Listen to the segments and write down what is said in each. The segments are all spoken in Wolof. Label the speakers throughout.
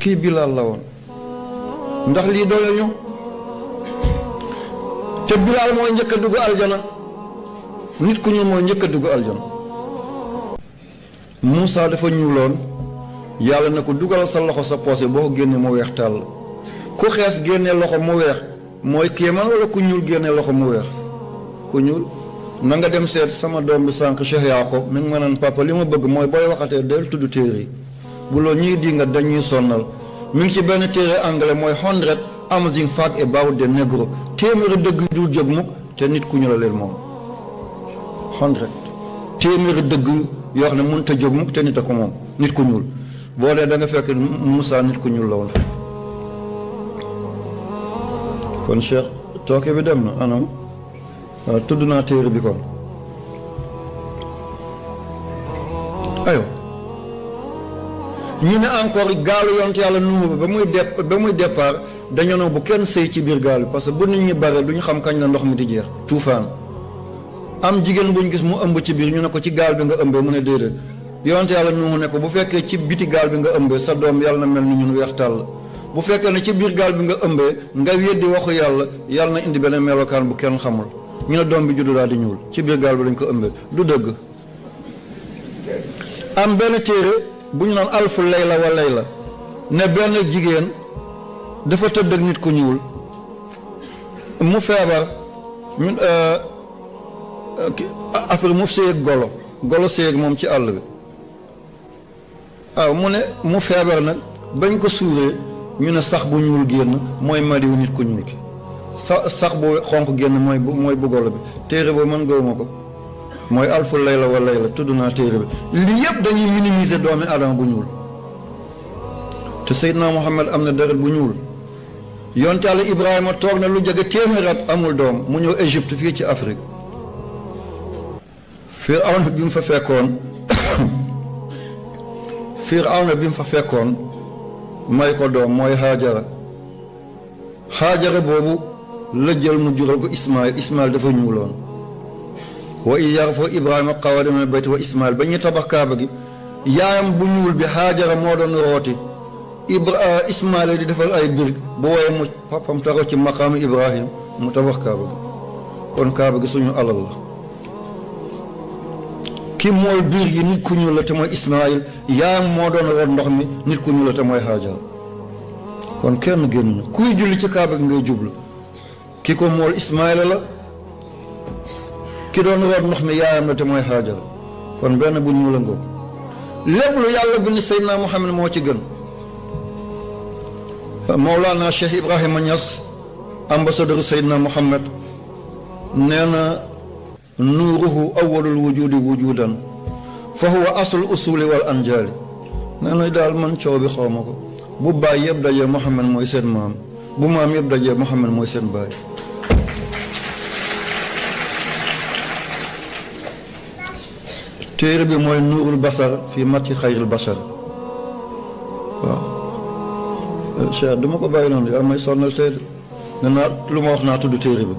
Speaker 1: kii Bilaal la woon ndax lii doyuñu te Bilaal mooy njëkk a dugg aljana nit ku ñuul mooy njëkk a dugg aljana. Muusaa dafa ñuuloon yàlla ne ko dugal sa loxo sa poose boo ko génnee mu weex tàll ku xees génnee loxo mu weex mooy kéemaan wala ku ñuul génnee loxo mu weex ku ñuul. na nga dem seet sama doom bi sànq Cheikh Yaaqub mi ngi ma naan papa li ma bëgg mooy booy waxatee del tudd téere yi bu loolu ñuy di nga dañuy sonnal mi ngi ci benn téere anglais mooy 100 amazing facts about the negro téeméeri dëgg dul jóg mukk te nit ku ñu la leen moom 100 téeméeri dëgg yoo xam ne mënut a jóg mukk te nit a ko moom nit ku ñuul boo dee da nga fekk Moussa nit ku ñuul la woon fi kon Cheikh tooke bi dem na anam waaw tudd naa téere bi kon ayo ñu ne encore gaalu yonte yàlla Nuuh ba muy départ dañoo ne bu kenn sëy ci biir gaal bi parce que bu nit ñi bare du ñu xam kañ la ndox mi di jeex tuufaan am jigéen bu ñu gis mu ëmb ci biir ñu ne ko ci gaal bi nga ëmbee mu ne déedéet yonte yàlla Nuuh ne ko bu fekkee ci biti gaal bi nga ëmbee sa doom yàlla na mel ni ñun weex tàll bu fekkee ne ci biir gaal bi nga ëmbee nga weddi waxu yàlla na indi beneen melokaan bu kenn xamul ñu ne doom bi juddu daal di ñuul ci biir gaal bi lañ ko ëmbee du dëgg. am benn téere bu ñu naan alfu layla wa layla ne benn jigéen dafa tëdd ak nit ku ñuul mu feebar ñun après mu séy ak golo séy ak moom ci àll bi waaw mu ne mu feebar nag bañ ko suuree ñu ne sax bu ñuul génn mooy madiw nit ku ñuul ki sax bu xonq génn mooy bu golo bi téere boobu mën gawuma ko mooy alfu layla wa layla tudd naa téere bi lii yëpp dañuy minimiser doomi adama bu ñuul te Seydina Muhammad am na deret bu ñuul yonte Yàlla Ibrahima toog na lu jege téeméer at amul doom mu ñëw Égypte fii ci Afrique Firawna bi mu fa fekkoon may ko doom mooy Haajara boobu la jël mu jural ko Ismaïl dafa ñuuloon wa iz yarfa'u Ibrahima qawaa'ida mina al-bayti wa Ismaïl ba ñuy tabax kaaba gi yaayam bu ñuul bi Haajara moo doon rooti Ismaïl di defal ay birig bu woowee mu papam taxaw ci maqaamu Ibrahim mu tabax kaaba gi kon kaaba gi suñu alal la ki mool biir gi nit ku ñuul la te mooy Ismaïl yaayam moo doon root ndox mi nit ku ñuul la te mooy Haajara kon kenn génnuñu kuy julli ci kaaba gi ngay jublu ki ko mool Ismaïla la ki doon root ndox mi yaayam la te mooy Haajara kon benn bu ñuul la ngoog lépp lu yàlla bind Seydina Muhammad moo ci gën Mawlana Cheikh Ibrahima Niass ambassadeur Seydina Muhammad nee na nuuruhu awwalul wujudi wujudan fa huwa aslul usuli wal anjaali nee na daal man coow bi xaw ma ko bu baay yëpp dajee Muhammad mooy seen maam bu maam yëpp dajee Muhammad mooy seen baay téere bi mooy nuurul basar fi mati xayril basar waaw Cheikh du ma ko bàyyi noonu yaa may sonnal tey ne naa lu ma wax naa tudd téere bi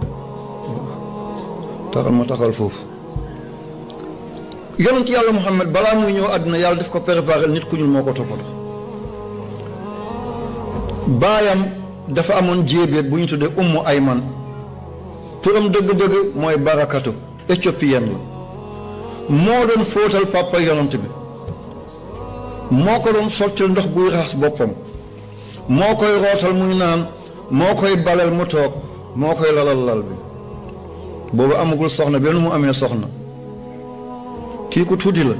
Speaker 1: taxal ma taxal foofu yonent yàlla Muhammad balaa muy ñëw àddina yàlla daf ko préparé nit ku ñuul moo ko toppatoo baayam dafa amoon jéebéet bu ñu tuddee Ummu Ayman turam dëgg-dëgg mooy barakatu éthiopienne la moo doon fóotal papa yonent bi moo ko doon sottil ndox buy raxas boppam moo koy rootal muy naan moo koy balal mu toog moo koy lalal lal bi boobu amagul soxna benn mu amee soxna kii ku tuuti la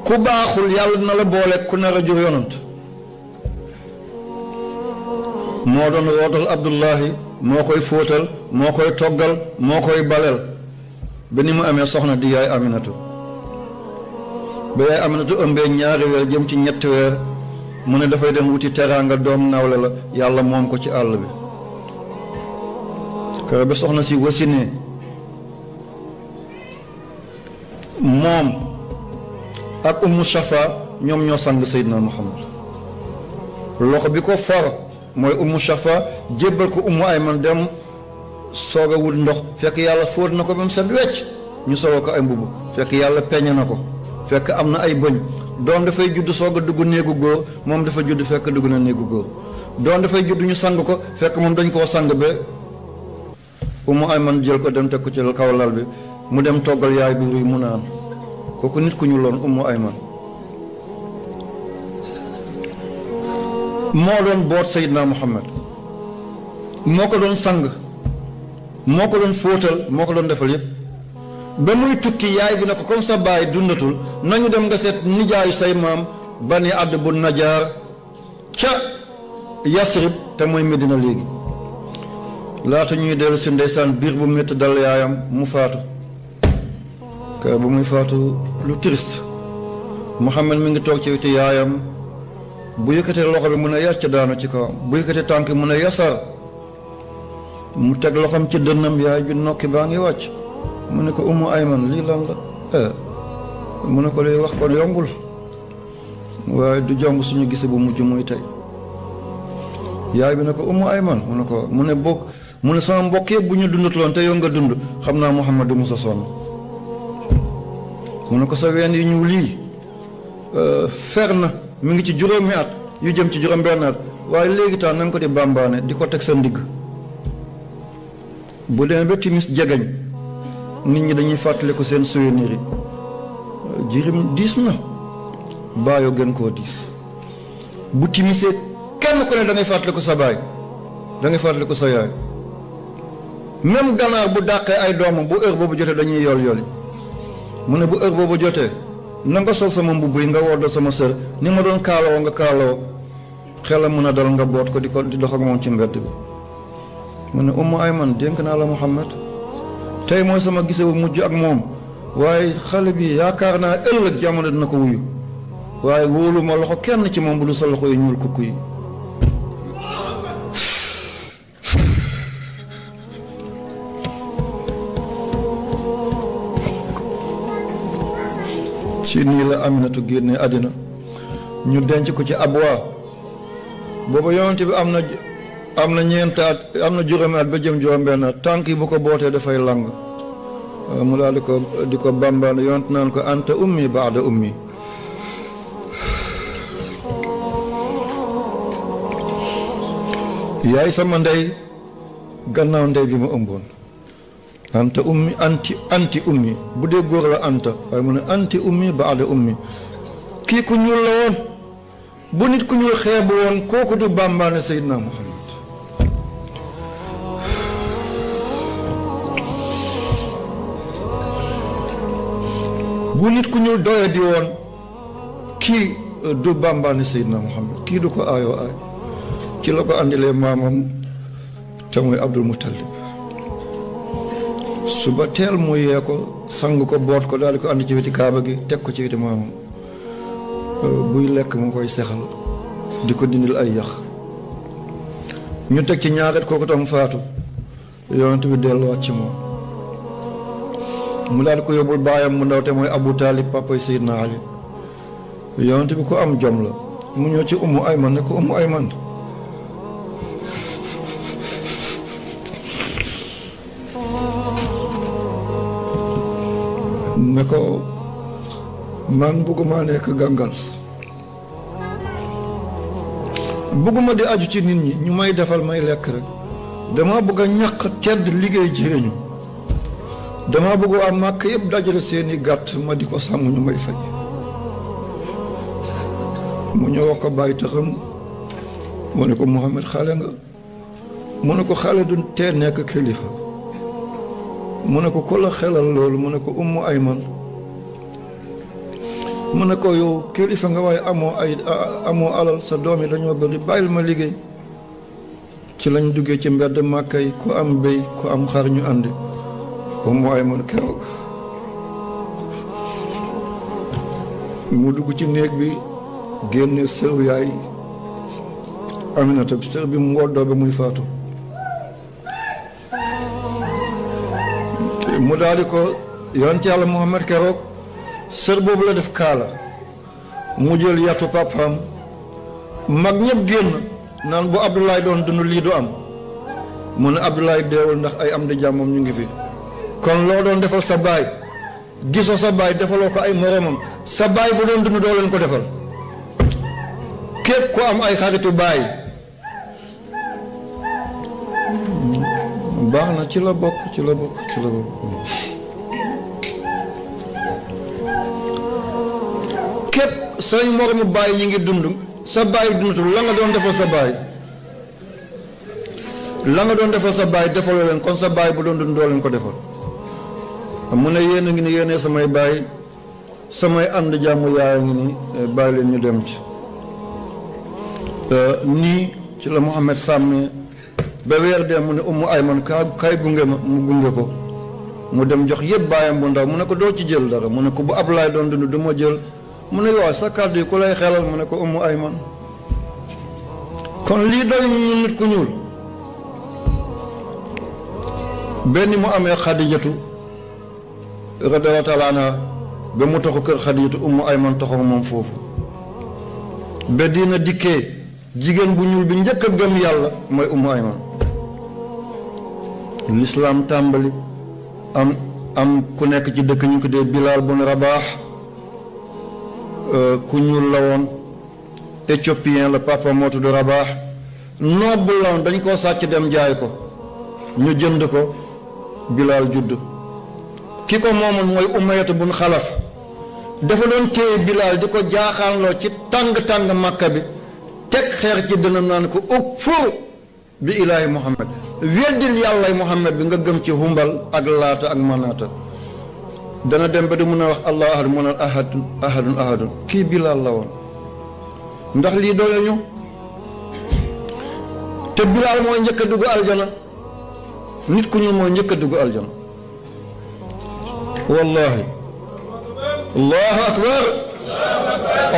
Speaker 1: ku baaxul yàlla dina la boole ku nar a jur yonent moo doon rootal Abdullahi moo koy fóotal moo koy toggal moo koy balel ba ni mu amee soxna di yaay Aminatu ba yaay Aminatu ëmbee ñaari weer jëm ci ñetti weer mu ne dafay dem wuti teraanga doom nawle la yàlla moom ko ci àll bi kër ba soxna si wasinee moom ak Ummu Shafa ñoom ñoo sang Seydina Muhammad loxo bi ko for mooy Ummu Shafa jébbal ko Ummu Ayman dem soog a wut ndox fekk yàlla fóot na ko ba mu set wecc ñu soog ko ay mbubb fekk yàlla peñe na ko fekk am na ay bëñ doom dafay judd soog a dugg néegu góor moom dafa judd fekk dugg na néegu góor doom dafay judd ñu sang ko fekk moom dañ koo sang ba Umu Ayman jël ko dem teg ko ci kaw lal bi mu dem toggal yaay bu ruy mu naan kooku nit ku ñu loon Umu Ayman moo doon boot Seydina Muhammad moo ko doon sang moo ko doon fóotal moo ko doon defal yépp ba muy tukki yaay bi ne ko comme sa baay dundatul nañu dem nga seet nijaayu say maam Bani Abd bu Najaar ca Yasrib te mooy Medina léegi laata ñuy dellu si ndeysaan biir bu métti dal yaayam mu faatu kër bu muy faatu lu triste Muhammad mi ngi toog ci wetu yaayam bu yëkkatee loxo bi mun a yàcc daanu ci kawam bu yëkkatee tànk mun a yasar mu teg loxoom ci dënnam yaay bi nokki baa ngi wàcc mu ne ko Umu Ayman lii lan la mu ne ko liy wax kon yombul waaye du jomb suñu gise bu mujj muy tey yaay bi ne ko Umu Ayman mu ne ko mu ne bokk mu ne sama mbokk yëpp bu ñu dundatuloon te yow nga dund xam naa Muhammad du musa sonn mu ne ko sa ween yi ñuul lii fer na mi ngi ci juróomi at yu jëm ci juróom benn at waaye léegi tax na nga ko di bàmbaane di ko teg sa ndigg bu demee ba timis jegeñ nit ñi dañuy fàttaliku seen souvenir yi jirim diis na baayoo gën koo diis bu timisee kenn ku ne da ngay fàttaliku sa baay da ngay fàttaliku sa yaay même ganaar bu dàqee ay doomam bu heure boobu jotee dañuy yoli mu ne bu heure boobu jotee na nga sol sama mbubb yi nga woddal sama sër ni ma doon kaaloo nga kaaloo xelam mën a dal nga boot ko di dox ak moom ci mbedd bi mu ne Umu Ayman dénk naa la Muhammad tey mooy sama gise bu mujj ak moom waaye xale bi yaakaar naa ëllëg jamono dina ko wuyu waaye wóolu ma loxo kenn ci moom bu du sa loxo yi ñuul kukku yi ci nii la Aminatu génne àddina ñu denc ko ci Abwa booba yonent bi am na ñeent at am na juróomi at ba jëm juróom-benn at tànk yi bu ko bootee dafay lang mu daal di ko bambaan yonent naan ko anta ummi baada ummi yaay sama ndey gannaaw ndey bi ma ëmboon anta ummi anti ummi bu dee góor la anta waaye mu ne anti ummi baada ummi kii ku ñuul la woon bu nit ku ñuul xeebu woon kooku du bàmbaane Seydina Muhammad bu nit ku ñuul doye di woon kii du bàmbaane Seydina Muhammad kii du ko aayoo aay ci la ko andilee maamam te muy Abdul Muttalib suba teel mu yee ko sang ko boot ko daal di ko andi ci weti kaaba gi teg ko ci weti maamam buy lekk mu koy sexal di ko dindil ay yax ñu teg ci ñaaret kooku tam faatu yonent bi delluwaat ci moom mu daal di ko yóbbul baayam mu ndaw te mooy Abu Talib papay Seydina Ali yonent bi ko am jom la mu ñëw ci Ummu Ayman ne ko Ummu Ayman ne ko man bëgguma nekk gàngal bëgguma di aju ci nit ñi ñu may defal may lekk rek dama bëgg a ñaq tedd liggéey jëriñu dama bëgg waa màkk yëpp dajale seeni gàtt ma di ko sàmm ñu may faj mu ñëw wax ko bàyyi taxam mu ne ko Muhammad xale nga mu ne ko xale du tee nekk kilifa mu ne ko ku la xelal loolu mu ne ko Ummu Ayman mu ne ko yow kilifa nga waaye amoo alal sa doom yi dañoo bëri bàyyil ma liggéey ci lañ duggee ci mbedd Màkka yi ku am béy ku am xar ñu àndi Ummu Ayman keroog mu dugg ci néeg bi génne sër yaay Aminata bi sër bi mu ngoddoo ba muy faatu mu daal di ko yonent Yàlla Muhammad keroog sër boobu la def kaala mu jël yatu papaam mag ñëpp génn naan bu Abdoulaye doon dund lii du am mu ne Abdoulaye deewul ndax ay am di jàmmam ñu ngi fi kon loo doon defal sa baay gisoo sa baay defaloo ko ay moromam sa baay bu doon dund doo leen ko defal. képp ku am ay xaritu baay baax na ci la bokk. képp say moromu baay ñi ngi dund sa baay dundatul la nga doon defal sa baay defaloo leen kon sa baay bu doon dund doo leen ko defal. mu ne yéen a ngi ni yéenee samay baay samay ànd jàmm yaay ngi ni bàyyi leen ñu dem ci. nii ci la Muhammad sàmmee ba weer dee mu ne Ummu Ayman kay gunge ma mu gunge ko mu dem jox yëpp baayam bu ndaw mu ne ko doo ci jël dara mu ne ko bu Ablaay doon dund du ma jël mu ne yow sa kàddu yi ku lay xelal mu ne ko Ummu Ayman. kon lii doy ñu nit ku ñuul. benn mu amee Xadijatu radiyallaahu taala anha ba mu taxu kër Xadijatu Ummu Ayman taxaw moom foofu ba dina dikkee jigéen bu ñuul bi njëkk a gëm yàlla mooy Ummu Ayman. lislaam tàmbali am ku nekk ci dëkk ñu ko dee Bilaal bun Rabaax ku ñuul la woon éthiopien la papa moo tudd Rabaax noble la woon dañ koo sàcc dem jaay ko ñu jënd ko Bilaal judd ki ko moomoon mooy Umayyatu bun Xalaf dafa doon téye Bilaal di ko jaaxaanloo ci tàng Makka bi teg xeer ci dënam naan ko ukfur bi ilaahi Muhammad weddil yàllay Muhammad bi nga gëm ci Humbal ak Laata ak Manaata dana dem ba du mun a wax allah ahad mun a ahadun kii Bilaal la woon. ndax lii doole ñu te Bilaal mooy njëkk a dugg aljana nit ku ñu mooy njëkk a dugg aljana wallahi.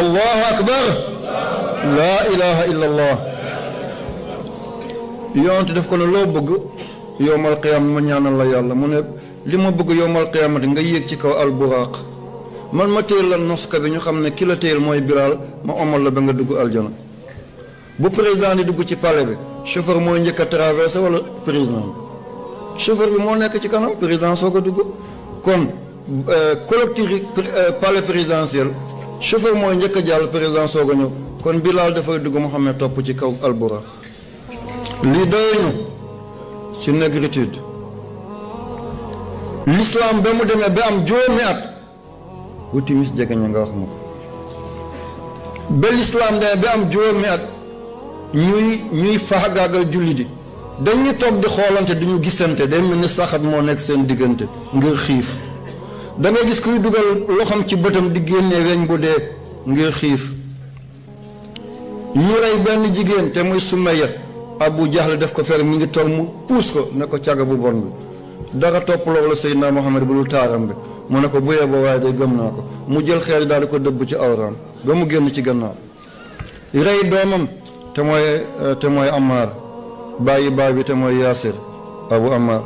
Speaker 1: allahu akbar laa ilaha illa allah. yonent def ko ne loo bëgg yowmal qiyaama ma ñaanal la yàlla mu ne li ma bëgg yowmal qiyaamati nga yéeg ci kaw alburaaq man ma téyel la noska bi ñu xam ne ki la téyel mooy Bilaal ma omal la ba nga dugg aljana. bu président di dugg ci palais bi chauffeur mooy njëkk a traversé wala président bi chauffeur bi moo nekk ci kanam président soog a dugg. kon collectif palais présidentiel chauffeur mooy njëkk a jàll président soog a ñëw kon Bilaal dafay dugg Muhammad topp ci kaw alburaaq. lii doyuñu ci négritude. l'islam ba mu demee ba am juróomi at bu timis jege ña nga wax ma ko ba l'islam demee ba am juróomi at ñuy faagaagal julli di dañuy toog di xoolante duñu gisante day mel ni saxat moo nekk seen diggante ngir xiif da ngay gis kuy dugal loxam ci bëtam di génnee weñ bu dee ngir xiif. ñu rey benn jigéen te muy Sumayya Abu Jahl def ko fer mi ngi toog mu puus ko ne ko caga bu bon bi dara topp loolu Seydina Muhammad bu dul taaram bi mu ne ko bu yeboo waaye day gëm naa ko mu jël xeer daal di ko dëbb ci awraam ba mu génn ci gannaaw. rey doomam te mooy Ammaar bàyyi baay bi te mooy Yaasir Abu Ammaar.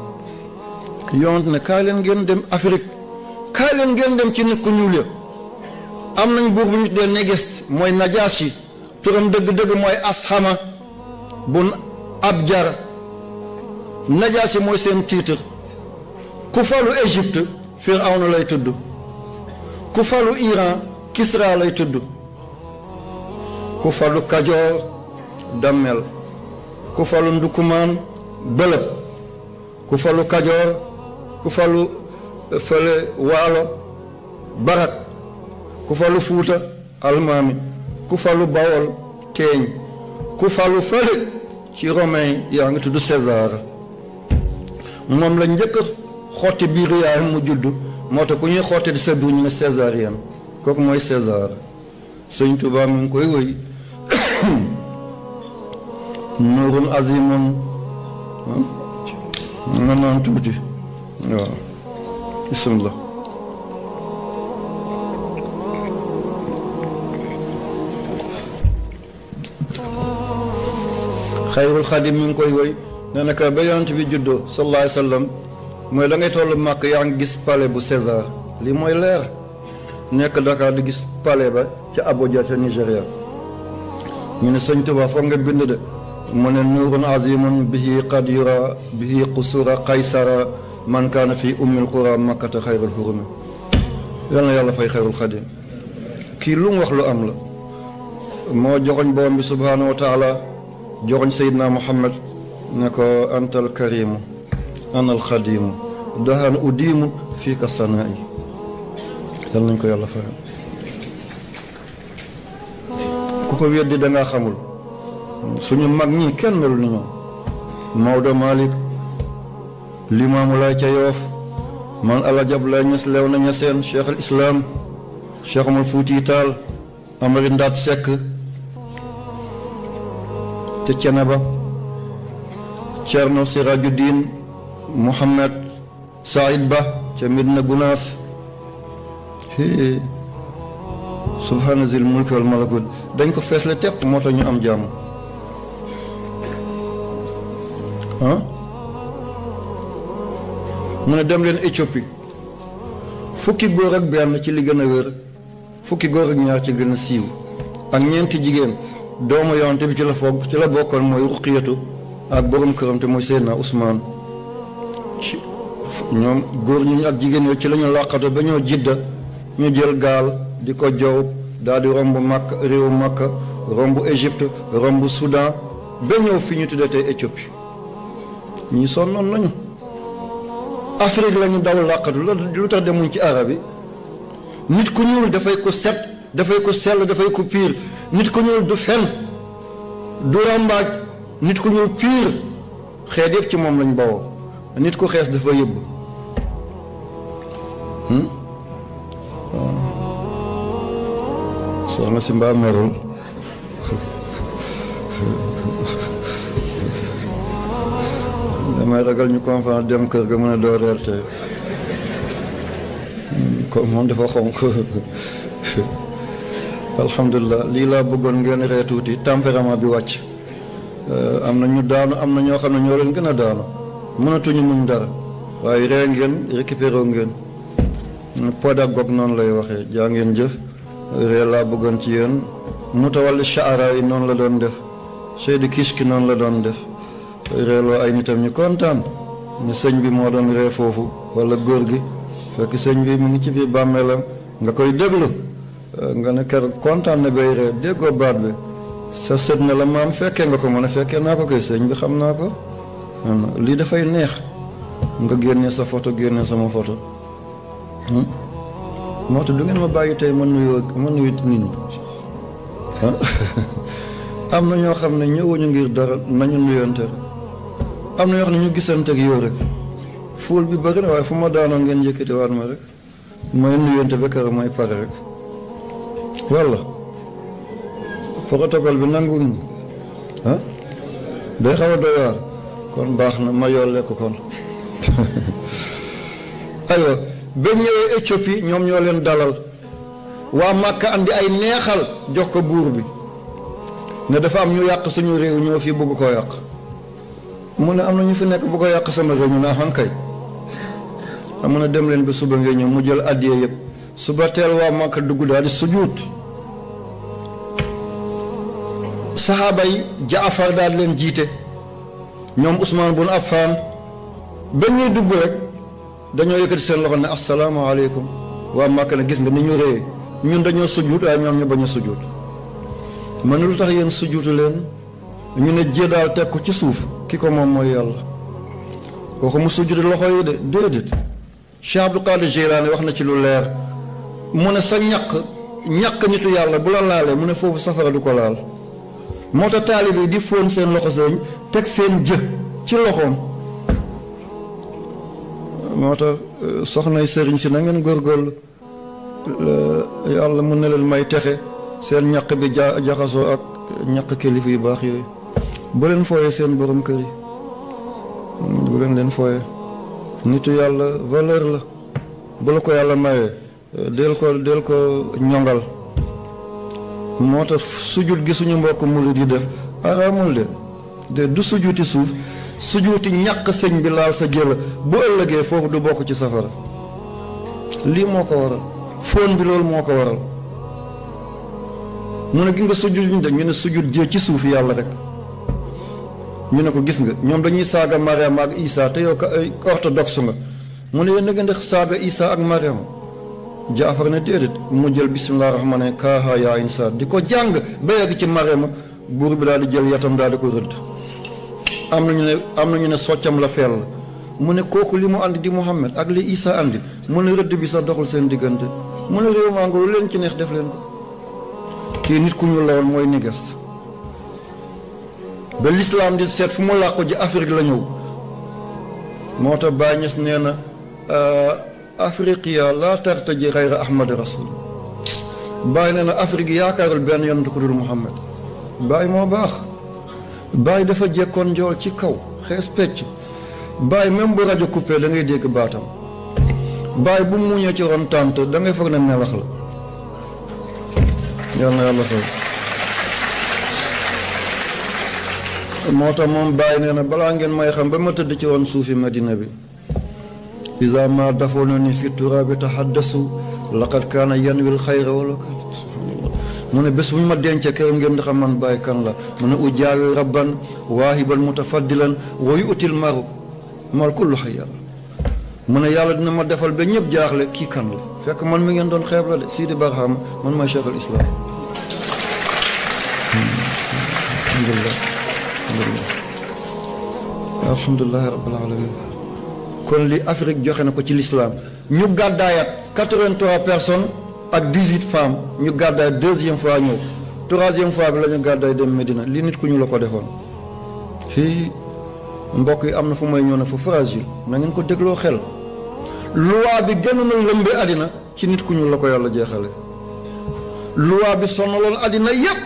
Speaker 1: yonent ne kaay leen ngeen dem Afrique kaay leen ngeen dem ci nit ku ñuul ya am nañ buur bu ñu tuddee Néges mooy Najaasi turam dëgg-dëgg mooy Ashama bun Abjar. Najaasi mooy seen titre. ku falu Égypte Firawna lay tudd ku falu Iran Kisra lay tudd ku falu Kajoor Dammel ku falu Ndukumaan Bëlëb ku falu Kajoor ku falu fële Waalo Barak ku falu Fuuta Almaami ku falu Bawol Teeñ ku falu fële ci Romain yaa ngi tudd César moom la njëkk xotti biir yaayam mu judd moo tax ku ñuy xotti di sa biir ñu ne césarien kooku mooy César. Sëñ Tuubaa mi ngi koy wëy nuurun azimun nga naan tuuti waaw bismillah. Xayrul Xadim mi ngi koy wëy nee na ka ba yonent bi juddoo sallallahu alayhi wa sallam mooy da ngay toll màkk yaa ngi gis palais bu César lii mooy leer nekk Dakar di gis palais ba ca Abuja ca Nigéria ñu ne Sëñ Tuubaa foog nga bind de mu ne nuurun azimun bihi qad yura bihi qusura qaysara man kaana fi ummil qura makkata xayrul hurumi yal na yàlla fay Xayrul Xadim kii lu mu wax lu am la moo joxoñ borom bi subhaanahu wa taala joxoñ Seydina Muhammad ne ko antal karimu anal xadimu dahan udimu fii ka sanaa'i yal nañ ko yàlla fayal ku ko weddi dangaa xamul suñu mag ñi kenn melul ni ñoom Maodo Malick Limaamu Laay ca Yoof man Alaaji Abdoulaye Niass lew na ñaseen Cheikh al Islam Cheikh Omar Fuuti Taal Amari Ndaat Sekk te Ceneba Cerno Sirajuddin Muhammad Saïd Ba ca Medina Gunaas subhaana zil mulki wal malakut dañ ko feesle tepp moo tax ñu am jàmm mu ne dem leen Éthiopie fukki góor ak benn ci li gën a wér fukki góor ak ñaar ci gën a siiw ak ñeenti jigéen doomu yonte bi ci la bokkoon mooy Ruqiyatu ak borom këram te mooy Seydina Ousmane ci ñoom góor ñu ak jigéen yooyu ci la ñu làqatu ba ñoo Jidda ñu jël gaal di ko jow daal di romb Makka réewu Makka romb Égypte romb Soudan ba ñëw fi ñu tuddee tey Éthiopie ñi sonnoon nañu Afrique la ñu daw làqatu lu tax demuñ ci arab yi nit ku ñuul dafay ko set dafay ko sell dafay ko piir nit ku ñuul du fen du ràmbaaj nit ku ñuul piir xeet yëpp ci moom lañ bawoo nit ku xees dafa yëbb soxna si mbaa merul damay ragal ñu conférence dem kër ga mën a doo reer te comme moom dafa xonq alhamdulilah lii laa bëggoon ngeen ree tuuti tempérament bi wàcc am na ñu daanu am na ñoo xam ne ñoo leen gën a daanu mënatuñu muñ dara waaye ree ngeen récupéré ngeen pédagogue noonu lay waxee jaa ngeen jëf ree laa bëggoon ci yéen mutawalli shaara yi noonu la doon def Seydi Kishki noonu la doon def reeloo ay nitam ñu kontaan ni sëñ bi moo doon ree foofu wala góor gi fekk sëñ bi mu ngi ci biir bàmmeelam nga koy déglu nga ne keroog kontaan na bay ree déggoo baat bi sa sët na la maam fekkee nga ko mën a fekkee naa ko koy sëñ bi xam naa ko lii dafay neex nga génnee sa photo génnee sama photo moo tax du ngeen ma bàyyi tey ma nuyu nit ñi am na ñoo xam ne ñëwuñu ngir dara nañu nuyante am na ñoo xam ne ñu gisante ak yow rek fuul bi bëri na waaye fu ma daanoo ngeen yëkkati waat ma rek may nuyante ba kër may pare rek walla protocole bi nanguñ day xaw a doy waar kon baax na ma yolle ko kon aywa ba ñëwee Éthiopie ñoom ñoo leen dalal waa Màkka andi ay neexal jox ko buur bi ne dafa am ñu yàq suñu réew ñoo fii bëgg koo yàq mu ne am na ñu fi nekk bu ko yàq sama réew ñu ne xankay amu na dem leen ba suba ngay ñëw mu jël addiye yëpp suba teel waa Màkka dugg daal di sujuut saxaaba yi Jaafar daal leen jiite ñoom Ousmane bun Affan ba ñuy dugg rek dañoo yëkkati seen loxo ne asalaamaaleykum waa Màkka ne gis nga ni ñu réyee ñun dañoo sujuut waaye ñoom ñu bañ a sujuut man lu tax yéen sujuutu leen ñu ne jée daal teg ko ci suuf ki ko moom mooy yàlla kooku mu sujjude loxo yi de déedéet Cheikh Abdou Qadir Jeylaani wax na ci lu leer mu ne sa ñaq nitu yàlla bu la laalee mu ne foofu safara du ko laal moo tax taalibe yi di fóon seen loxo sëñ teg seen jë ci loxoom moo tax soxnay sëriñ si na ngeen góorgóorlu yàlla mën na leen may texe seen ñaq bi jaxasoo ak ñaq kilifa yu baax yooyu bu leen fooyee seen borom kër yi bu leen fooyee nitu yàlla valeur la bu la ko yàlla mayee del ko ñongal moo tax sujut gi suñu mbokk murid yi def araamul de du sujuti suuf sujuti ñàkk sëñ bi laal sa jëla bu ëllëgee foofu du bokk ci safara lii moo ko waral fóon bi loolu moo ko waral mu ne gi nga sujut ñu de ñu ne sujut jee ci suuf yàlla rek ñu ne ko gis nga ñoom dañuy saaga Mariam ak Isa te yow ko orthodoxe nga mu ne yéen da ngeen di saaga Isa ak Mariam Jaafar ne déedéet mu jël bisimilah rahmaani kaaha yaa insaan di ko jàng ba yegg ci Mariama buur bi daal di jël yatam daal di ko rëdd. am nañu ne soccam la fell mu ne kooku li mu andi di Muhammad ak li Isa andi mu ne rëdd bi sax doxul seen diggante mu ne réew mango lu leen ci neex def leen ko. kii nit ku ñuul la woon mooy niges ba l'islam di seet fu mu làqu ji Afrique la ñëw moo tax Baay Ñas nee na afriqiya laa tartaji xayra ahmad rasul Baay nee na Afrique yaakaarul benn yonent ku dul Muhammad. Baay moo baax Baay dafa jekkoon njool ci kaw xees pecc Baay même bu rajo coupé da ngay dégg baatam Baay bu muñee ci ron tànt da ngay foog ne melax la. yal na yàlla xew moo tax moom Baay nee na balaa ngeen may xam ba ma tëdd ci woon suufi Madina bi iza ma dafonani fi turabi tahaddasu laqad kaana yanwil xayra wala mu ne bés bu ñu ma dencee këram ngeen di xam man Baay kan la mu ne ujaawi rabban waahiban mutafaddilan wa yu'til maru mal kullu xayya mu ne yàlla dina ma defal ba ñëpp jaaxle kii kan la fekk man mi ngeen doon xeeb la de Sidi Barham man maay Cheikh al Islam. alhamdulilah rabbil alamin kon li Afrique joxe na ko ci l'islam ñu gàddaayat 83 personnes ak 18 femmes ñu gàddaay deuxième fois ñëw troisième fois bi la ñu gàddaay dem Medina li nit ku ñu la ko defoon fii mbokk yi am na fu may ñëw na fu fragile na ngeen ko dégloo xel loi bi gën na lëmbe àddina ci nit ku ñu la ko yàlla jeexale loi bi sonaloon àddina yépp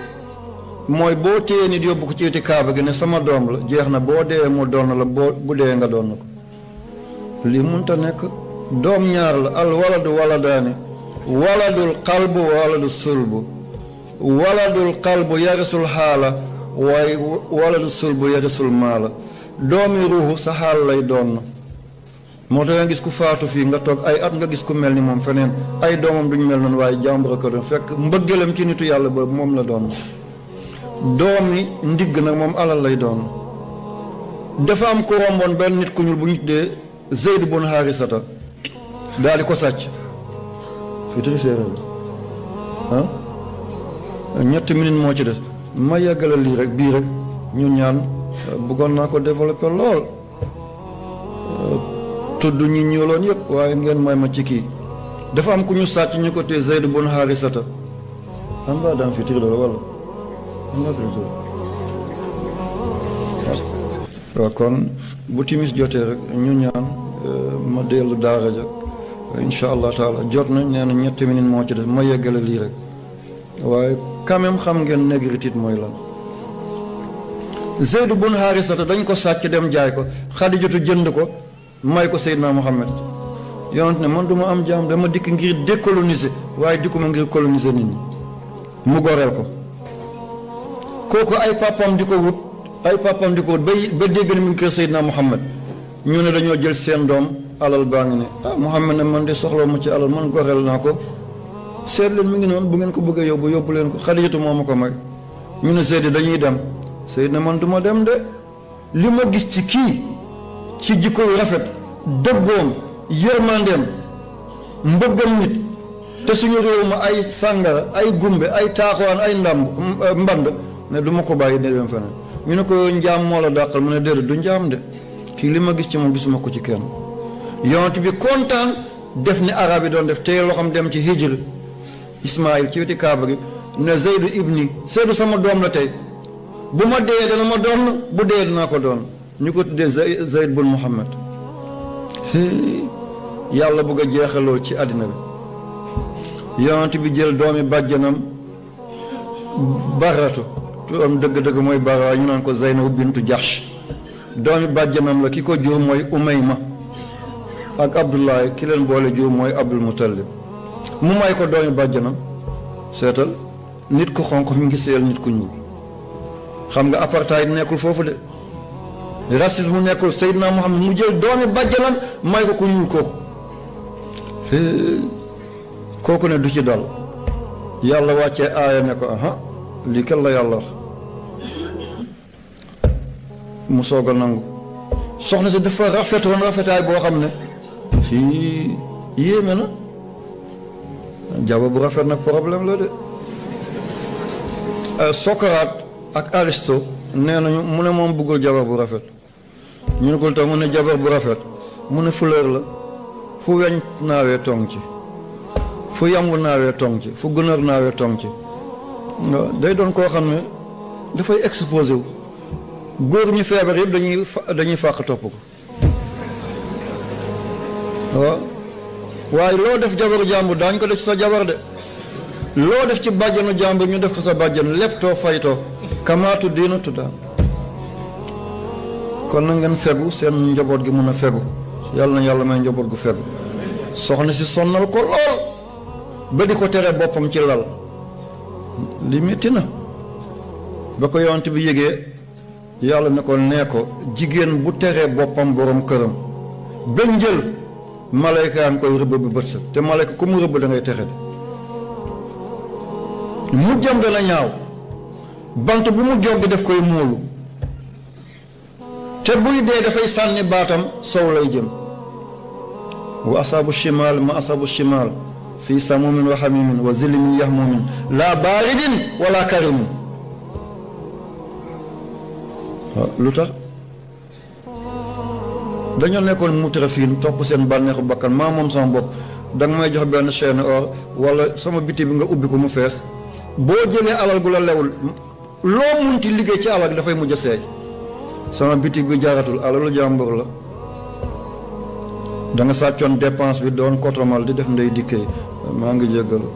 Speaker 1: mooy boo téye nit yóbbu ko ci wetu kaaba gi ne sama doom la jeex na boo dee mu doon la bu dee nga doon ko lii munta nekk doom ñaar la al waladu waladaani waladul qalbu waladu sulbu waladul qalbu yarisul xaala waaye waladu sulbu yarisul maala doomi ruuxu sa xaal lay doon moo tax nga gis ku faatu fii nga toog ay at nga gis ku mel ni moom feneen ay doomam duñ mel noonu waaye jàmbur ko doon fekk mbëggeelam ci nitu yàlla boobu moom la doon doomi ndigg nag moom alal lay doon dafa am ko romboon benn nit ku ñuul bu ñu tuddee Zeyd bun Haarisata daal di ko sàcc fitiri séeréer la ñetti minutes moo ci des ma yeggale lii rek bii rek ñu ñaan bëggoon naa ko développé lool tudd ñu ñuuloon yëpp waaye ngeen may ma ci kii dafa am ku ñu sàcc ñu ko tee Zeyd bun Haarisata am nga daan fitiri la wala waaw kon bu timis jotee rek ñu ñaan ma dellu daara ja incha allah taala jot nañ nee na ñetti minutes moo ci def ma yeggale lii rek waaye quand même xam ngeen négritude mooy lan Zeyd bun Haarisata dañ ko sàcc dem jaay ko Xadijatu jënd ko may ko Seydina Muhammad yonent ne man du ma am jaam dama dikk ngir décoloniser waaye dikkuma ngir coloniser nit ñi mu goreel ko kooku ay papam di ko wut ba dégg na mi ngi kër Seydina Muhammad ñu ne dañoo jël seen doom alal baa ngi ne Muhammad ne man de soxla ma ci alal man goreel naa ko seet leen mi ngi noonu bu ngeen ko bëggee yóbbu leen ko Xadijatu moo ma ko may ñu ne Zeyd dañuy dem Zeyd ne man du ma dem de li ma gis ci kii ci jikko yu rafet dëggoom yërmandeem mbëggam nit te suñu réew ma ay sàngara ay gumbe ay taaxawaan ay mband ne du ma ko bàyyi ne dem feneen ñu ne ko njaam moo la dàqal mu ne déedéet du njaam de kii li ma gis ci moom gisuma ko ci kenn yonent bi kontaan def ni arab yi doon def tey loo xam dem ci hijr Ismaïl ci weti kaaba gi ne Zeydu ibni Zeydu sama doom la tey bu ma dee dana ma doon bu dee dinaa ko doon ñu ko tuddee Zeyd bun Muhammad yàlla bëgg a jeexaloo ci àddina bi yonent bi jël doomi bàjjanam baratu turam dëgg-dëgg mooy bara ñu naan ko Zeynabu bintu Jahsh doomi bàjjanam la ki ko jur mooy Umayma ak Abdullahi ki leen boole jur mooy Abdul Muttalib mu may ko doomi bàjjanam seetal nit ku xonq mi ngi seel nit ku ñuul xam nga apartheid nekkul foofu de racisme nekkul Seydina Muhammad mu jël doomi bàjjanam may ko ku ñuul kooku ne du ci dal yàlla wàccee aaya ne ko aha lii kenn la yàlla wax mu soog a nangu soxna si dafa rafetoon rafetaay boo xam ne fii yéeme na jabar bu rafet nag problème la de. Socrate ak Aristote nee nañu mu ne moom bëggul jabar bu rafet ñu ne ko lu tax mu ne jabar bu rafet mu ne fleur la fu weñ naawee tong ci, fu yamb naawee tong ci, fu gunóor naawee tong ci. waaw day doon koo xam ne dafay exposé wu. góor ñu feebar yëpp dañuy fàq topp ko. waaw waaye loo def jabaru jàmbur daañ ko def ci sa jabar de. loo def ci bàjjanu jàmbur ñu def ko sa bàjjan lépp too faytoo kamaatu diina tuddaan. kon na ngeen fegu seen njaboot gi mun a fegu yàlla na yàlla may njaboot gu fegu. soxna si sonnal ko lool ba di ko tere boppam ci lal li metti na ba ko yonent bi yëgee yàlla ne ko nee ko jigéen bu teree boppam borom këram ba njël malayka yaa ngi koy rëbb bi bët sa te malayka ku mu rëbb da ngay texe de mu jëm dana ñaaw bant bu mu joggi daf koy móolu te buy dee dafay sànni baatam sow lay jëm. wa asaabu shimaal ma asaabu shimaal fii samumin wa hamimin wa zilmin yahmumin laa baaridin wala karimin. waaw lu tax dañoo nekkoon mutrafiin topp seen bànneexu bakkan maa moom sama bopp danga may jox benn chaîne or wala sama biti bi nga ubbi ko mu fees boo jëlee alal gu la lewul loo munti liggéey ci alal dafay mujj a seey. sama bitig bi jaaratul alalu jàmbur la da nga sàccoon dépense bi doon kotomal di def ndey dikkee maa ngi jéggalu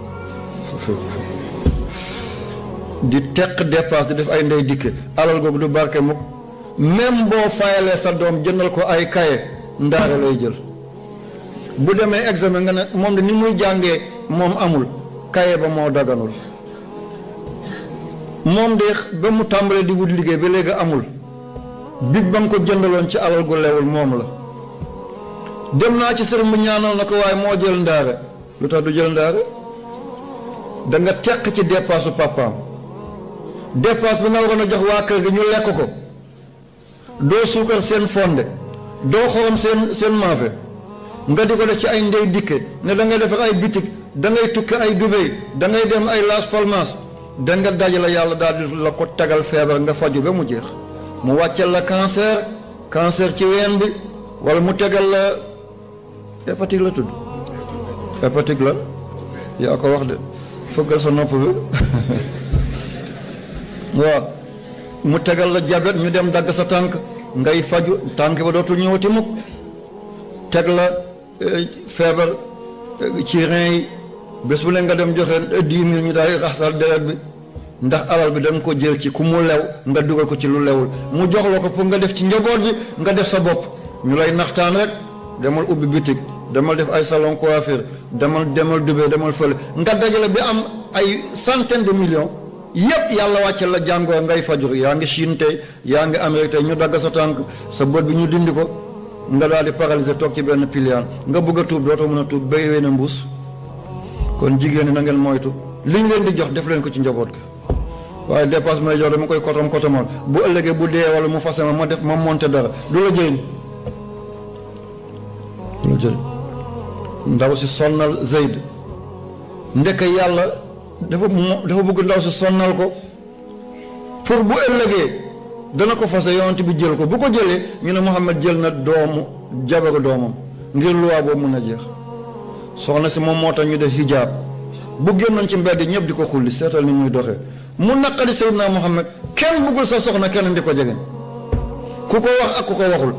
Speaker 1: di teq dépense di def ay ndey dikke alal googu du barke mukk même boo fayalee sa doom jëndal ko ay kaye ndaare lay jël bu demee examen nga ne moom de ni muy jàngee moom amul kaye ba moo daganul moom de ba mu tàmbalee di wut liggéey ba léegi amul big ba nga ko jëndaloon ci alal gu lewul moom la. dem naa ci sëriñ bu ñaanal na ko waaye moo jël ndaare lu tax du jël ndaare da nga teq ci dépasse papaam dépasse bi nga waroon a jox waa kër gi ñu lekk ko doo suukar seen fonde doo xorom seen maafe nga di ko def ci ay ndey dikke ne da ngay defar ay bitig da ngay tukki ay Dubaï da ngay dem ay Las Palmas da nga dajale yàlla daal di la ko tegal feebar nga faju ba mu jeex mu wàccel la cancer ci ween bi wala mu tegal la hépatique la tudd hépatique la yaa ko wax de fëggal sa nopp bi waaw mu tegal la diabète ñu dem dagg sa tànk ngay faju tànk ba dootul ñëwati mukk teg la feebar ci rein yi bés bu ne nga dem joxe 10 000 ñu daal di raxasal deret bi ndax alal bi dañ ko jël ci ku mu lew nga dugal ko ci lu lewul mu jox la ko pour nga def ci njaboot bi nga def sa bopp ñu lay naxtaan rek demal ubbi bitig demal def ay salon coiffure demal Dubaï demal fële nga dajale bi am ay centaine de millions yépp yàlla wàcce la jàngoo ngay fajur yaa ngi Chine tey yaa ngi Amérique tey ñu dagg sa tànk sa bët bi ñu dindi ko nga daal di paralysé toog ci benn piliyaan nga bëgg a tuub dootoo mën a tuub béywee na mbuus. kon jigéen ñi na ngeen moytu liñ leen di jox def leen ko ci njaboot gi waaye dépasse may jox dama koy kotomal bu ëllëgee bu dee wala mu fase ma def ma monté dara du la jëriñ ndaw si sonnal Zayd ndekk yàlla dafa bëgg ndaw si sonnal ko pour bu ëllëgee dana ko fase yonent bi jël ko bu ko jëlee ñu ne Muhammad jël na jabaru doomam ngir luwaa boobu mun a jeex soxna si moom moo tax ñu def hijab bu génnoon ci mbedd ñëpp di ko xulli seetal ni muy doxee mu naqari Seydina Muhammad kenn bëggul sa soxna kenn di ko jegeñ ku ko wax ak ku ko waxul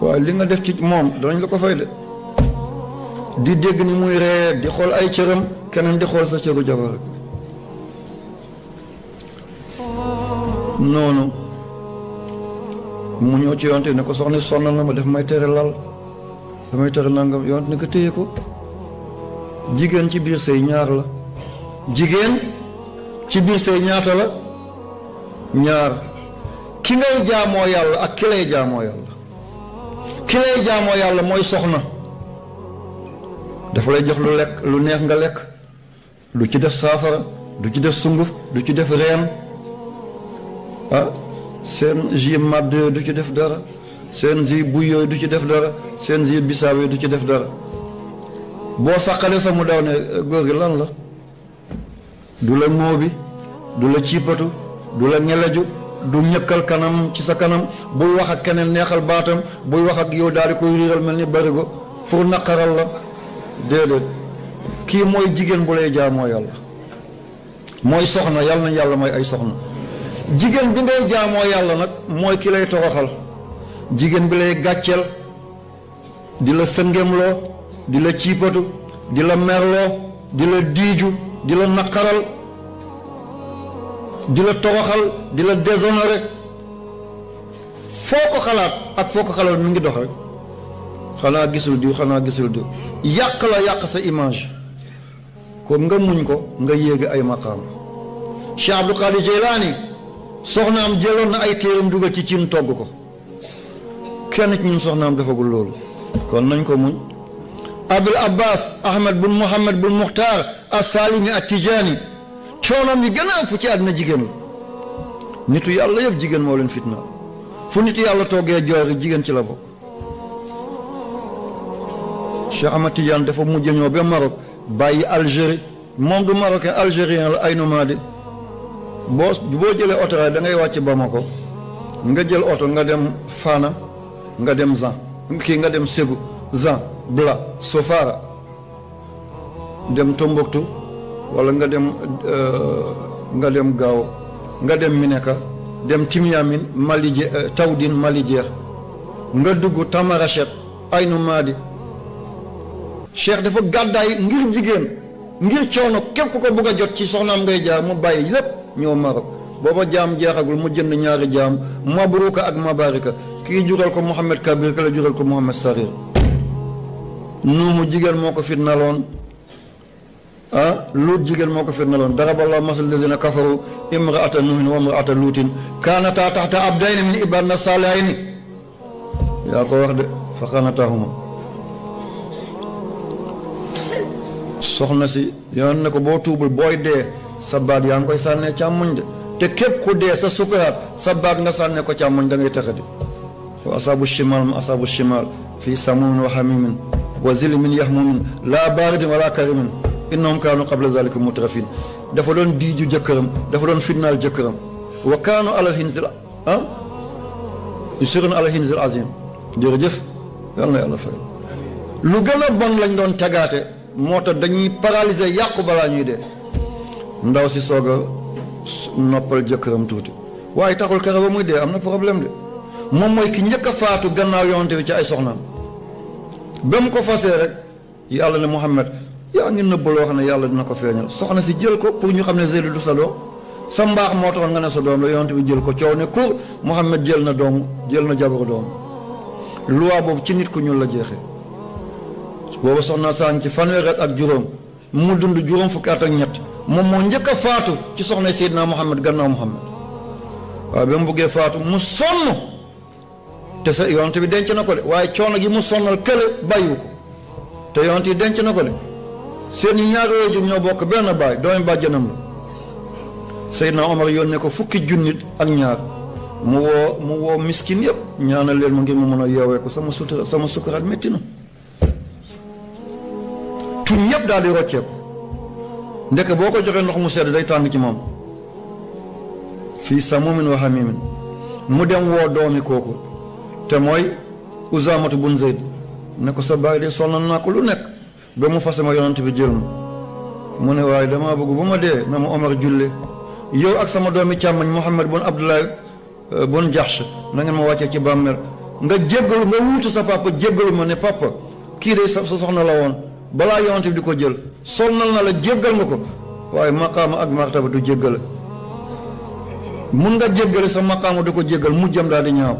Speaker 1: waaye li nga def ci moom danañ la ko fay de di dégg ni muy ree di xool ay cëram keneen di xool sa cëru jabar noonu mu ñëw ci yonte ne ko soxna sonnal na ma def may tere lal damay tere nangam yonte ne ko téye ko jigéen ci biir sëy ñaar la jigéen ci biir sëy ñaata la ñaar ki ngay jaamoo yàlla ak ki lay jaamoo yàlla ki lay jaamoo yàlla mooy soxna dafa lay jox lu lekk lu neex nga lekk du ci def saafara du ci def sunguf du ci def reen seen jus màdd yooyu du ci def dara seen jus buy yooyu du ci def dara seen jus bisaab yooyu du ci def dara boo saqalee sa mu daw ne góor gi lan la du la ŋóobi du la ciipatu du la ñeleju du ñëkkal kanam ci sa kanam buy wax ak keneen neexal baatam buy wax ak yow daal di koy riiral mel ni barigo pour naqaral la déedéet kii mooy jigéen bu lay jaamoo yàlla mooy soxna yàlla nañ yàlla mooy ay soxna jigéen bi ngay jaamoo yàlla nag mooy ki lay toroxal jigéen bi lay gàcceel di la sëngemloo di la ciipatu di la merloo di la diiju di la naqaral di la toroxal di la déshonoré foo ko xalaat ak foo ko xalaat mu ngi dox rek xanaa gisul diw yàq la yàq sa image ko nga muñ ko nga yéege ay maqaam Cheikh Abdul Qadir Jeylaani soxnaam jëloon na ay téeram dugal ci cin togg ko kenn ci ñun soxnaam defagul loolu kon nañ ko muñ Abul Abbas Ahmad bun Muhammad bun Muxtaar as-Salimi at-Tijaani coonoom yi gën a ëpp ci àddina jigéen la nitu yàlla yëpp jigéen moo leen fitnaal fu nitu yàlla toggee joori jigéen ci la bokk Cheikh Ahmad Tidiane dafa mujj ñëw ba Maroc bàyyi Algérie moom du marocain algérien la ay nomade boo jëlee oto da ngay wàcc Bamako nga jël oto nga dem Fana nga dem Zan nga dem Ségou Zan Bla Sofara dem Tombouctou wala nga dem Gao nga dem Mineka dem Timyamin Mali Tawdin Mali jeex nga dugg Tamarachet ay nomade Cheikh dafa gàddaay ngir jigéen ngir coono képp ku ko bëgg a jot ci soxnaam ngay jaar mu bàyyi lépp ñëw Maroc booba jaam jeexagul mu jënd ñaari jaam Mabruka ak Mabarika kii jural ko Mohamed Kabir ka la jural ko Mohamed Sarir Nuuhu jigéen moo ko fitnaloon Luut jigéen moo ko fitnaloon daraballahu masal lazina kafaru imraata nuuhin wa imraata luutin kaanataa taxta abdayni min ibadina saalihayni yaa ko wax de fa xaanataahuma soxna si yoon ne ko boo tuubul booy dee sa baat yaa ngi koy sànnee càmmoñ de te képp ku dee sa sukuraat sa baat nga sànnee ko càmmoñ da ngay texe di wa asaabu shimal ma asaabu shimal fii samumin wa hamimin wa zilmin yahmumin laa baaridin wala karimin innahum kaanu qabla zalika mutrafin dafa doon diiju jëkkëram dafa doon fitnaal jëkkëram wa kaanu alal hinzil yusiruna alal hinzil azim jërëjëf yàlla na yàlla fay lu gën a bon lañ doon tegaate moo tax dañuy paralyser yàqu balaa ñuy dee ndaw si soog a noppal jëkkëram tuuti waaye taxul kere ba muy dee am na problème de moom mooy ki njëkk a faatu gannaaw yonante bi ci ay soxnaam ba mu ko fasee rek yàlla ne Muhammad yaa ngi nëbb loo xam ne yàlla dina ko feeñal soxna si jël ko pour ñu xam ne Zeydu du sa doom sa mbaax moo taxoon nga ne sa doom la yonante bi jël ko coow ne kur Muhammad jël na jabaru doom loi boobu ci nit ku ñuul la jeexee boobu soxna saa ngi ci fanweeri at ak juróom mu dund juróom fukki at ak ñett moom moo njëkk a faatu ci soxna Seydina Muhammad gannaaw Muhammad waaw ba mu buggee faatu mu sonn te sa yonent bi denc na ko de waaye coono gi mu sonnal kële bàyyiwu ko te yonent yi denc na ko de seen ñaari waajur ñoo bokk benn baay doomi bàjjanam la Seydina Omar yónnee ko fukki junnit ak ñaar mu woo miskin yëpp ñaanal leen mu ngir mu mën a yeewee ko sama sukuraat métti na tuñ ñëpp daal di rocceeku ndeke boo ko joxee ndox mu sedd day tàng ci moom fii samumin wa hamimin mu dem woo doomi kooku te mooy Usaamatu bun Zayd ne ko sa baay de sonal naa ko lu nekk ba mu fase ma yonent bi jël ma mu ne waaye damaa bëgg bu ma dee na ma Omar julle yow ak sama doomi càmmañ Muhammad bun Abdullah bun Jahsh na ngeen ma wàccee ci bàmmeel nga jéggalu nga wuutu sa papa jéggalu ma ne papa kii de sa soxna la woon balaa yonent bi di ko jël sonnal na la jéggal nga ko waaye maqaama ak martaba du jéggale mun nga jéggale sa maqaama du ko jéggal mujjam daal di ñaaw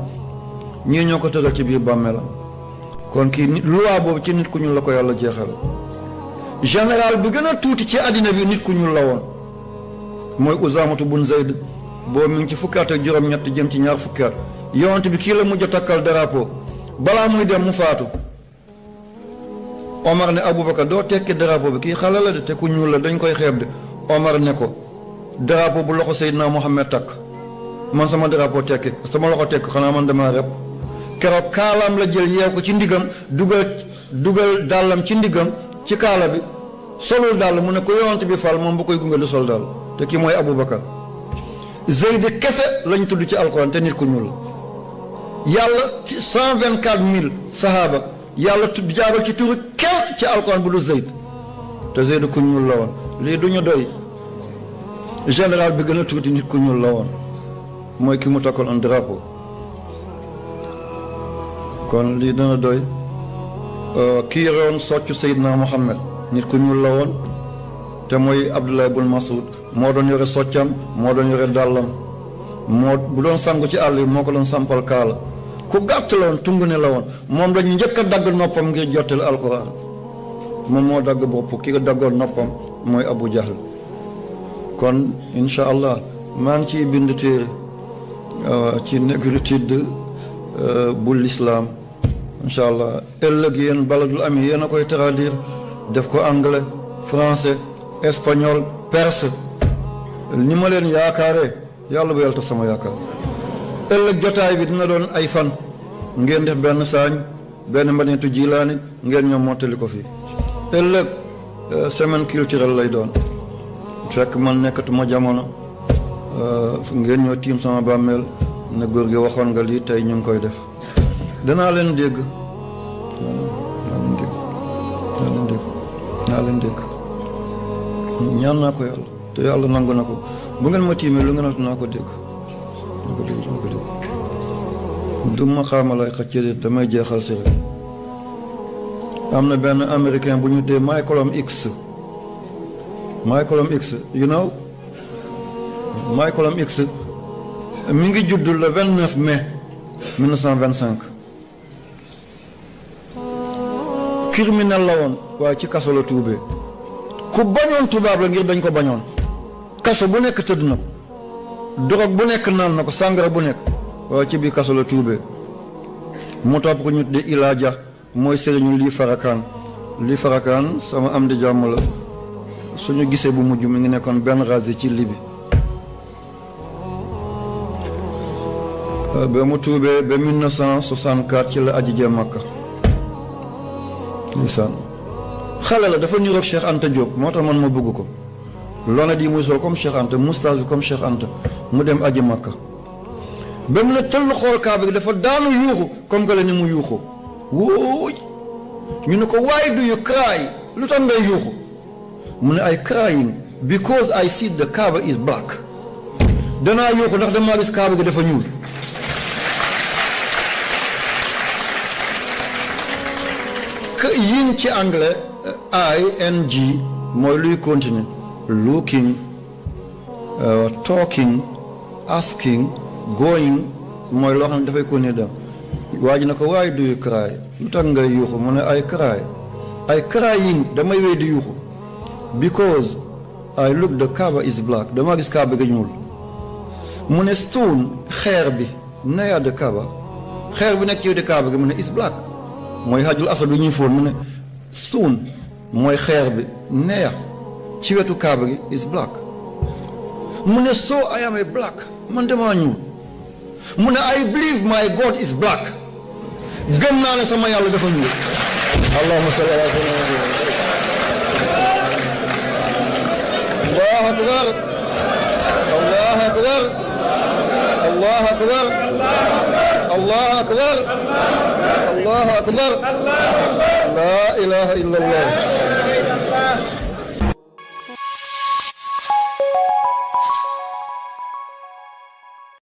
Speaker 1: ñii ñoo ko tëral ci biir bàmmeelam kon kii nit loi boobu ci nit ku ñuul la ko yàlla jeexal général bi gën a tuuti ci àddina bi nit ku ñuul la woon mooy Usaamatu bun Zayd boobu mi ngi ci fukki at ak juróom-ñett jëm ci ñaar fukki at yonent bi kii la mujj a takkal drapeau balaa muy dem mu faatu Omar ne Aboubacar doo tekki drapeau bi kii xale la de te ku ñuul la dañ koy xeeb de Omar ne ko drapeau bu loxo Seydina Mohamed takk man sama drapeau tekki sama loxo tekk xanaa man damaa rep keroog kaalaam la jël yeew ko ci ndigam dugal dàllam ci ndigam ci kaala bi solul daal mu ne ko yonent bi fal moom bu koy gunge du sol daal te kii mooy Aboubacar. Zeyd kese lañ tudd ci alquran te nit ku ñuul yàlla ci 124 000 sahaaba yàlla tudd jaabal ci turu kenn ci alquran bu du Zeyd te Zeyd ku ñuul la woon lii du ñu doy. général bi gën a tuuti nit ku ñuul la woon mooy ki mu takkal un drapeau kon lii dana doy. kii yoroon soccu Seydina Muhammad nit ku ñuul la woon te mooy Abdullah ibn Mas'ud moo doon yore soccam moo doon yore dàllam moo bu doon sangu ci àll bi moo ko doon sampal kaala ku gàtt la woon tungu ne la woon moom dañu njëkk a dagg noppam ngir jottali alquran moom moo dagg bopp ki daggoon noppam mooy Abu Jahl. kon incha allah maa ngi ciy bind téere ci négritude bu l'islam incha allah ëllëg yéen baladul ami yéen a koy traduire def ko anglais français espagnol perse ni ma leen yaakaaree yàlla bu yàlla tax sama yaakaar ëllëg jotaay bi dina doon ay fan ngeen def benn saañ benn mbaneetu jilaani ngeen ñoom mottali ko fii ëllëg semaine culturelle lay doon fekk man nekkatuma jamono ngeen ñoo tiim sama bàmmeel ne góor gi waxoon nga lii tey ñu ngi koy def danaa leen dégg naa leen dégg ñaan naa ko yàlla te yàlla nangu na ko bu ngeen ma tiimee lu ngeen wax naa ko dégg du ma xaamalay xëcc damay jeexal si rek am na benn américain bu ñu dee Malcolm X you know Malcolm X mi ngi judd le 29 mai 1925 criminel la woon waaye ci kaso la tuubee ku bañoon tubaab la ngir dañ ko bañoon kaso bu nekk tëdd na ko drogue bu nekk naan na ko sàngara bu nekk waaye ci biir kaso la tuubee mu topp ko ñu tuddee Ila Dia mooy sëriñu lii farakaan sama am di jàmm la suñu gisee bu mujj mi ngi nekkoon benn razi ci Libi ba mu tuubee ba 1964 ci la aji jee Makka ndeysaan xale la dafa niroog Cheikh Anta Diop moo tax man ma bëgg ko lonet yi muy sol comme Cheikh Anta moustache bi comme Cheikh Anta mu dem aji Makka ba mu ne tëll xool kaaba gi dafa daanu yuuxu comme que la ni mu yuuxu wóoy ñu ne ko why do you cry lu tax ngay yuuxu mu ne I crying because I see the Kaaba is black danaa yuuxu ndax damaa gis kaaba gi dafa ñuul yin ci anglais ing mooy luy continuer looking talking asking going mooy loo xam ne dafay continuer dem waa ji na ko why do you cry lu tax ngay yuuxu mu ne I crying damay wéy di yuuxu because I look the Kaaba is black dama gis kaaba gi ñuul mu ne stone xeer bi near the Kaaba xeer bi nekk ci di kaaba gi mu ne is black mooy hajjul asad bi ñuy foon mu ne stone mooy xeer bi neer ci wetu kaaba gi is black mu ne so I am a black man damaa ñuul mu ne I believe my God is black gëm naa ne sama yàlla dafa ñuul allahumma salli ala sayyidina allahu akbar allahu akbar allahu akbar allahu akbar allahu akbar la ilaha illa allah